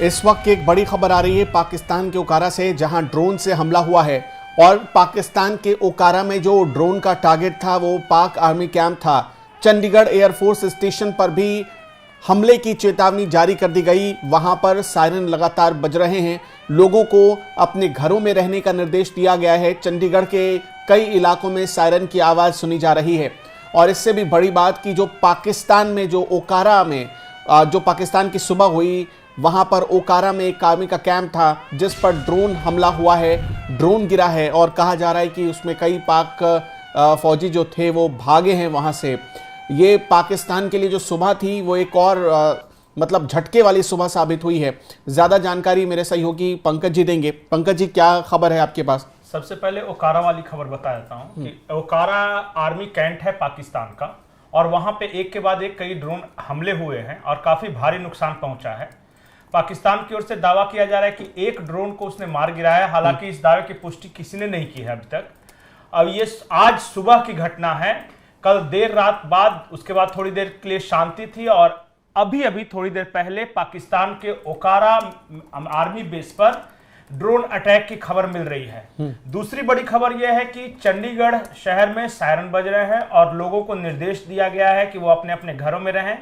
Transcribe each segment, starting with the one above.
इस वक्त एक बड़ी खबर आ रही है पाकिस्तान के ओकारा से, जहां ड्रोन से हमला हुआ है और पाकिस्तान के ओकारा में जो ड्रोन का टारगेट था वो पाक आर्मी कैंप था। चंडीगढ़ एयरफोर्स स्टेशन पर भी हमले की चेतावनी जारी कर दी गई। वहां पर सायरन लगातार बज रहे हैं, लोगों को अपने घरों में रहने का निर्देश दिया गया है। चंडीगढ़ के कई इलाकों में सायरन की आवाज़ सुनी जा रही है। और इससे भी बड़ी बात कि जो पाकिस्तान में जो ओकारा में जो पाकिस्तान की सुबह हुई, वहां पर ओकारा में एक आर्मी का कैंप था जिस पर ड्रोन हमला हुआ है, ड्रोन गिरा है और कहा जा रहा है कि उसमें कई पाक फौजी जो थे वो भागे हैं वहां से। ये पाकिस्तान के लिए जो सुबह थी वो एक और मतलब झटके वाली सुबह साबित हुई है। ज़्यादा जानकारी मेरे सहयोगी पंकज जी देंगे। पंकज जी, क्या खबर है आपके पास? सबसे पहले ओकारा वाली खबर बता देता हूं कि ओकारा आर्मी कैंट है पाकिस्तान का, और वहां पे एक के बाद एक कई ड्रोन हमले हुए हैं और काफी भारी नुकसान पहुंचा है। पाकिस्तान की ओर से दावा किया जा रहा है कि एक ड्रोन को उसने मार गिराया, हालांकि इस दावे की पुष्टि किसी ने नहीं की है अभी तक। अब ये आज सुबह की घटना है। कल देर रात बाद उसके बाद थोड़ी देर के लिए शांति थी और अभी थोड़ी देर पहले पाकिस्तान के ओकारा आर्मी बेस पर ड्रोन अटैक की खबर मिल रही है। दूसरी बड़ी खबर यह है कि चंडीगढ़ शहर में सायरन बज रहे हैं और लोगों को निर्देश दिया गया है कि वो अपने अपने घरों में रहें।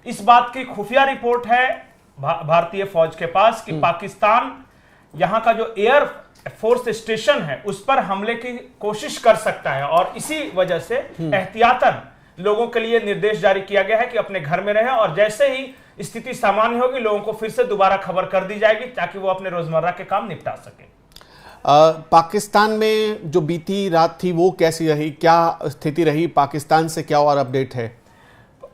इस बात की खुफिया रिपोर्ट है भारतीय फौज के पास कि पाकिस्तान यहां का जो एयर फोर्स स्टेशन है उस पर हमले की कोशिश कर सकता है, और इसी वजह से एहतियातन लोगों के लिए निर्देश जारी किया गया है कि अपने घर में रहें, और जैसे ही स्थिति सामान्य होगी लोगों को फिर से दोबारा खबर कर दी जाएगी ताकि वो अपने रोजमर्रा के काम निपटा सके। पाकिस्तान में जो बीती रात थी वो कैसी रही, क्या स्थिति रही? पाकिस्तान से क्या और अपडेट है?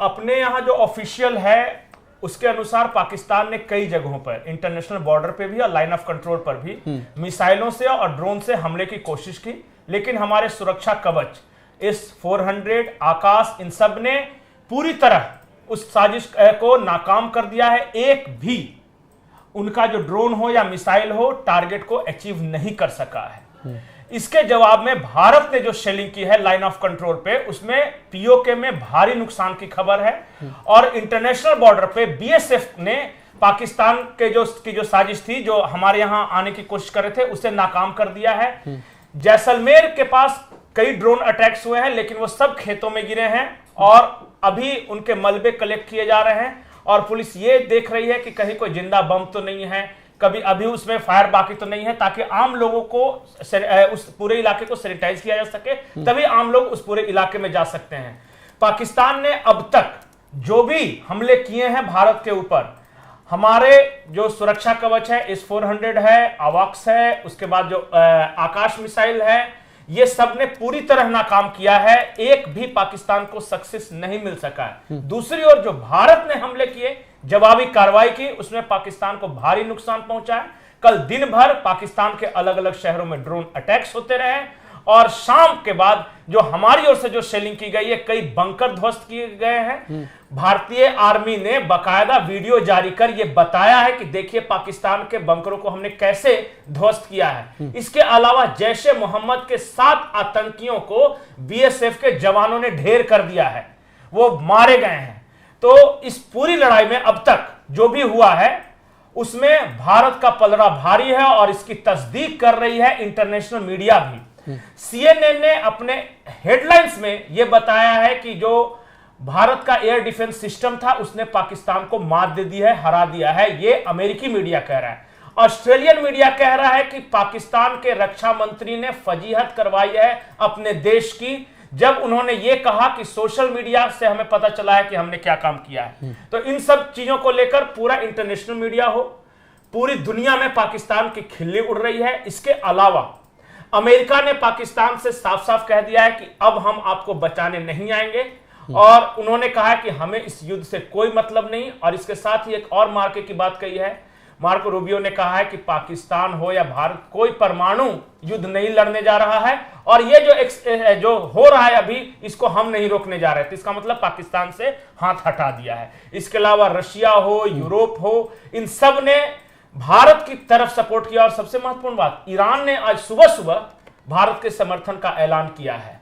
अपने यहाँ जो ऑफिशियल है उसके अनुसार पाकिस्तान ने कई जगहों पर, इंटरनेशनल बॉर्डर पे भी और लाइन ऑफ कंट्रोल पर भी मिसाइलों से और ड्रोन से हमले की कोशिश की, लेकिन हमारे सुरक्षा कवच S-400 आकाश इन सब ने पूरी तरह उस साजिश को नाकाम कर दिया है। एक भी उनका जो ड्रोन हो या मिसाइल हो टारगेट को अचीव नहीं कर सका है। इसके जवाब में भारत ने जो शेलिंग की है लाइन ऑफ कंट्रोल पे, उसमें पीओके में भारी नुकसान की खबर है, और इंटरनेशनल बॉर्डर पे बीएसएफ ने पाकिस्तान के जो साजिश थी, जो हमारे यहां आने की कोशिश कर रहे थे, उसे नाकाम कर दिया है। जैसलमेर के पास कई ड्रोन अटैक्स हुए हैं, लेकिन वो सब खेतों में गिरे हैं और अभी उनके मलबे कलेक्ट किए जा रहे हैं, और पुलिस ये देख रही है कि कहीं कोई जिंदा बम तो नहीं है, कभी अभी उसमें फायर बाकी तो नहीं है, ताकि आम लोगों को उस पूरे इलाके को सैनिटाइज किया जा सके, तभी आम लोग उस पूरे इलाके में जा सकते हैं। पाकिस्तान ने अब तक जो भी हमले किए हैं भारत के ऊपर, हमारे जो सुरक्षा कवच है S-400 है, AWACS है, उसके बाद जो आकाश मिसाइल है, ये सब ने पूरी तरह नाकाम किया है। एक भी पाकिस्तान को सक्सेस नहीं मिल सका है। दूसरी ओर जो भारत ने हमले किए, जवाबी कार्रवाई की, उसमें पाकिस्तान को भारी नुकसान पहुंचा है। कल दिन भर पाकिस्तान के अलग अलग शहरों में ड्रोन अटैक्स होते रहे, और शाम के बाद जो हमारी ओर से जो शेलिंग की गई है, कई बंकर ध्वस्त किए गए हैं। भारतीय आर्मी ने बकायदा वीडियो जारी कर यह बताया है कि देखिए पाकिस्तान के बंकरों को हमने कैसे ध्वस्त किया है। इसके अलावा जैश ए मोहम्मद के 7 आतंकियों को बीएसएफ के जवानों ने ढेर कर दिया है, वो मारे गए हैं। तो इस पूरी लड़ाई में अब तक जो भी हुआ है उसमें भारत का पलड़ा भारी है, और इसकी तस्दीक कर रही है इंटरनेशनल मीडिया भी। CNN ने अपने हेडलाइंस में यह बताया है कि जो भारत का एयर डिफेंस सिस्टम था उसने पाकिस्तान को मात दे दी है, हरा दिया है। यह अमेरिकी मीडिया कह रहा है। ऑस्ट्रेलियन मीडिया कह रहा है कि पाकिस्तान के रक्षा मंत्री ने फजीहत करवाई है अपने देश की, जब उन्होंने ये कहा कि सोशल मीडिया से हमें पता चला है कि हमने क्या काम किया है। तो इन सब चीजों को लेकर पूरा इंटरनेशनल मीडिया हो, पूरी दुनिया में पाकिस्तान की खिल्ली उड़ रही है। इसके अलावा अमेरिका ने पाकिस्तान से साफ साफ कह दिया है कि अब हम आपको बचाने नहीं आएंगे, और उन्होंने कहा कि हमें इस युद्ध से कोई मतलब नहीं। और इसके साथ ही एक और मार्के की बात कही है, मार्को रूबियो ने कहा है कि पाकिस्तान हो या भारत कोई परमाणु युद्ध नहीं लड़ने जा रहा है, और ये जो हो रहा है अभी, इसको हम नहीं रोकने जा रहे थे। इसका मतलब पाकिस्तान से हाथ हटा दिया है। इसके अलावा रशिया हो, यूरोप हो, इन सब ने भारत की तरफ सपोर्ट किया, और सबसे महत्वपूर्ण बात, ईरान ने आज सुबह सुबह भारत के समर्थन का ऐलान किया है।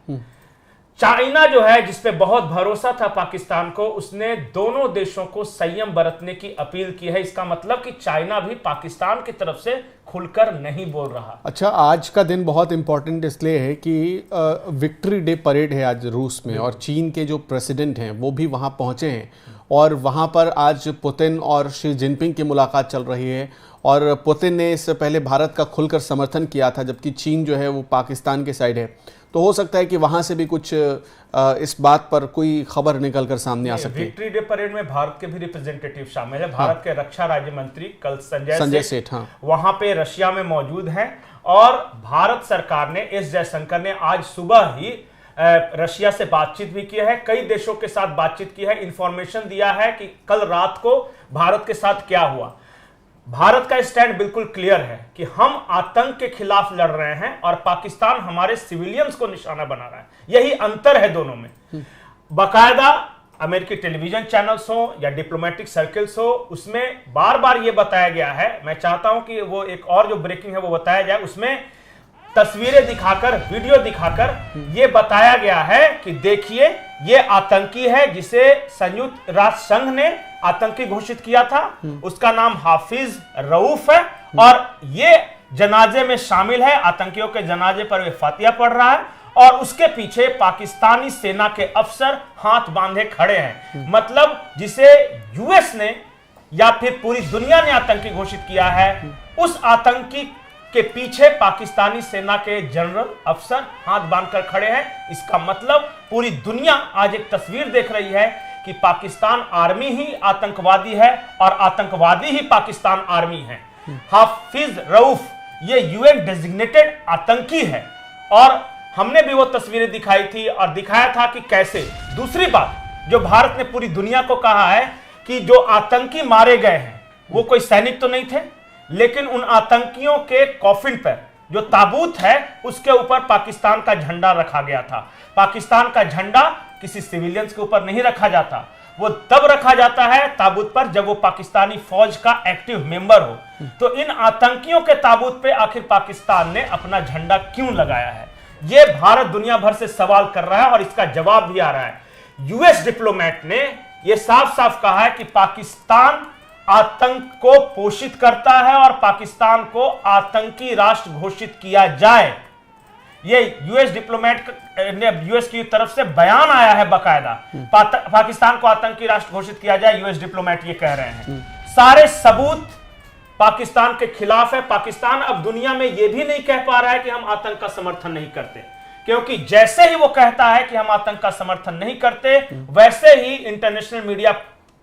चाइना जो है, जिसपे बहुत भरोसा था पाकिस्तान को, उसने दोनों देशों को संयम बरतने की अपील की है। इसका मतलब कि चाइना भी पाकिस्तान की तरफ से खुलकर नहीं बोल रहा। अच्छा, आज का दिन बहुत इंपॉर्टेंट इसलिए है कि विक्ट्री डे परेड है आज रूस में, और चीन के जो प्रेसिडेंट हैं वो भी वहाँ पहुँचे हैं, और वहाँ पर आज पुतिन और शी जिनपिंग की मुलाकात चल रही है। और पुतिन ने इससे पहले भारत का खुलकर समर्थन किया था, जबकि चीन जो है वो पाकिस्तान के साइड है। तो हो सकता है कि वहाँ से भी कुछ इस बात पर कोई खबर निकल कर सामने आ सकती है। विक्ट्री डे परेड में भारत के भी रिप्रेजेंटेटिव शामिल है। भारत के रक्षा राज्य मंत्री कल संजय सेठ वहां पे रशिया में मौजूद हैं, और भारत सरकार ने, एस जयशंकर ने आज सुबह ही रशिया से बातचीत भी की है, कई देशों के साथ बातचीत की है, इंफॉर्मेशन दिया है कि कल रात को भारत के साथ क्या हुआ। भारत का स्टैंड बिल्कुल क्लियर है कि हम आतंक के खिलाफ लड़ रहे हैं और पाकिस्तान हमारे सिविलियंस को निशाना बना रहा है। यही अंतर है दोनों में। बाकायदा अमेरिकी टेलीविजन चैनल्स हो या डिप्लोमेटिक सर्कल्स हो, उसमें बार बार यह बताया गया है, मैं चाहता हूं कि वो एक और जो ब्रेकिंग है वो बताया जाए, उसमें तस्वीरें दिखाकर, वीडियो दिखाकर यह बताया गया है कि देखिए ये आतंकी है जिसे संयुक्त राष्ट्र संघ ने आतंकी घोषित किया था, उसका नाम हाफिज रऊफ है, और ये जनाजे में शामिल है, आतंकियों के जनाजे पर वे फातिया पढ़ रहा है, और उसके पीछे पाकिस्तानी सेना के अफसर हाथ बांधे खड़े हैं। मतलब जिसे यूएस ने या फिर पूरी दुनिया ने आतंकी घोषित किया है, उस आतंकी के पीछे पाकिस्तानी सेना के जनरल अफसर हाथ बांधकर खड़े हैं। इसका मतलब पूरी दुनिया आज एक तस्वीर देख रही है कि पाकिस्तान आर्मी ही आतंकवादी है और आतंकवादी ही पाकिस्तान आर्मी है। हाफिज रऊफ ये यूएन डेजिग्नेटेड आतंकी है, और हमने भी वो तस्वीरें दिखाई थी और दिखाया था कि कैसे। दूसरी बात जो भारत ने पूरी दुनिया को कहा है कि जो आतंकी मारे गए हैं वो कोई सैनिक तो नहीं थे, लेकिन उन आतंकियों के कॉफिन पर जो ताबूत है उसके ऊपर पाकिस्तान का झंडा रखा गया था। पाकिस्तान का झंडा किसी सिविलियंस के ऊपर नहीं रखा जाता, वो तब रखा जाता है ताबूत पर जब वो पाकिस्तानी फौज का एक्टिव मेंबर हो। तो इन आतंकियों के ताबूत पे आखिर पाकिस्तान ने अपना झंडा क्यों लगाया है, ये भारत दुनिया भर से सवाल कर रहा है, और इसका जवाब भी आ रहा है। यूएस डिप्लोमेट ने यह साफ साफ कहा है कि पाकिस्तान आतंक को पोषित करता है और पाकिस्तान को आतंकी राष्ट्र घोषित किया जाए। ये यूएस डिप्लोमेट ने, यूएस की तरफ से बयान आया है बाकायदा, पाकिस्तान को आतंकी राष्ट्र घोषित किया जाए, यूएस डिप्लोमेट ये कह रहे हैं। सारे सबूत पाकिस्तान के खिलाफ है। पाकिस्तान अब दुनिया में यह भी नहीं कह पा रहा है कि हम आतंक का समर्थन नहीं करते, क्योंकि जैसे ही वो कहता है कि हम आतंक का समर्थन नहीं करते, वैसे ही इंटरनेशनल मीडिया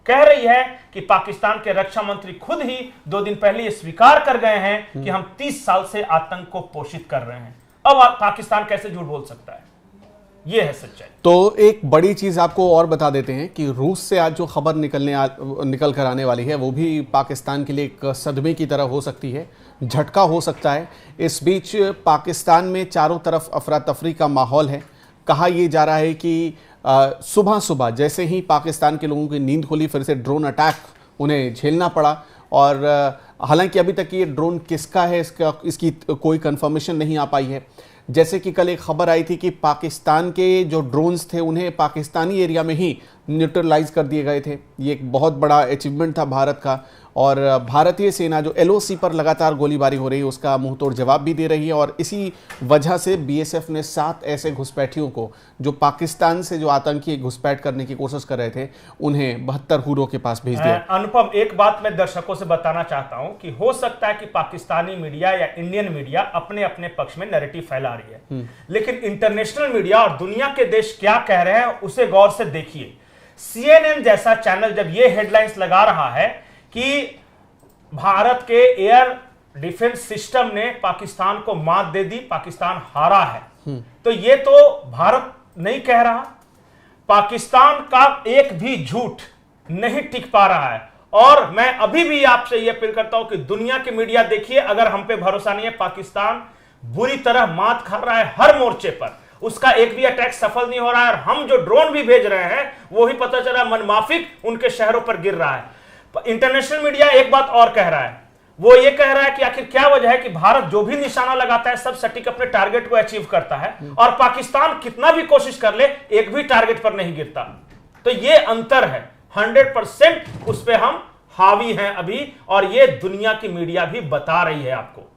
कह रही है कि पाकिस्तान के रक्षा मंत्री खुद ही 2 दिन पहले ये स्वीकार कर गए हैं कि हम 30 साल से आतंक को पोषित कर रहे हैं। अब पाकिस्तान कैसे झूठ बोल सकता है, ये है सच्चाई। तो एक बड़ी चीज आपको और बता देते हैं कि रूस से आज जो खबर निकल कर आने वाली है वो भी पाकिस्तान के लिए एक सदमे की तरह हो सकती है, झटका हो सकता है। इस बीच पाकिस्तान में चारों तरफ अफरा तफरी का माहौल है। कहा यह जा रहा है कि सुबह सुबह जैसे ही पाकिस्तान के लोगों की नींद खुली, फिर से ड्रोन अटैक उन्हें झेलना पड़ा, और हालांकि अभी तक ये ड्रोन किसका है इसकी कोई कंफर्मेशन नहीं आ पाई है। जैसे कि कल एक खबर आई थी कि पाकिस्तान के जो ड्रोन्स थे उन्हें पाकिस्तानी एरिया में ही न्यूट्रलाइज कर दिए गए थे। ये एक बहुत बड़ा अचीवमेंट था भारत का, और भारतीय सेना जो एलओसी पर लगातार गोलीबारी हो रही है उसका मुंहतोड़ जवाब भी दे रही है। और इसी वजह से बीएसएफ ने 7 ऐसे घुसपैठियों को जो पाकिस्तान से जो आतंकी घुसपैठ करने की कोशिश कर रहे थे, उन्हें 72 हुरों के पास भेज दिया। अनुपम, एक बात मैं दर्शकों से बताना चाहता हूं कि हो सकता है कि पाकिस्तानी मीडिया या इंडियन मीडिया अपने अपने पक्ष में नैरेटिव फैला रही है, लेकिन इंटरनेशनल मीडिया और दुनिया के देश क्या कह रहे हैं उसे गौर से देखिए। CNN जैसा चैनल जब ये हेडलाइंस लगा रहा है कि भारत के एयर डिफेंस सिस्टम ने पाकिस्तान को मात दे दी, पाकिस्तान हारा है, तो ये तो भारत नहीं कह रहा, पाकिस्तान का एक भी झूठ नहीं टिक पा रहा है। और मैं अभी भी आपसे यह अपील करता हूं कि दुनिया की मीडिया देखिए, अगर हम पे भरोसा नहीं है, पाकिस्तान बुरी तरह मात खा रहा है हर मोर्चे पर, उसका एक भी अटैक सफल नहीं हो रहा है, और हम जो ड्रोन भी भेज रहे हैं वो ही पता चला मनमाफिक उनके शहरों पर गिर रहा है। इंटरनेशनल मीडिया एक बात और कह रहा है, वो ये कह रहा है कि आखिर क्या वजह है कि भारत जो भी निशाना लगाता है सब सटीक अपने टारगेट को अचीव करता है और पाकिस्तान कितना भी कोशिश कर ले एक भी टारगेट पर नहीं गिरता। तो ये अंतर है, 100% उस पे हम हावी हैं अभी, और ये दुनिया की मीडिया भी बता रही है आपको।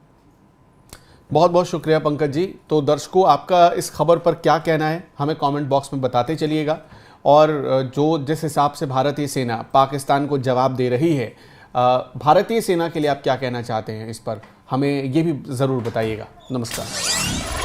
बहुत बहुत शुक्रिया पंकज जी। तो दर्शकों, आपका इस खबर पर क्या कहना है हमें कमेंट बॉक्स में बताते चलिएगा, और जो जिस हिसाब से भारतीय सेना पाकिस्तान को जवाब दे रही है, भारतीय सेना के लिए आप क्या कहना चाहते हैं इस पर, हमें ये भी ज़रूर बताइएगा। नमस्कार।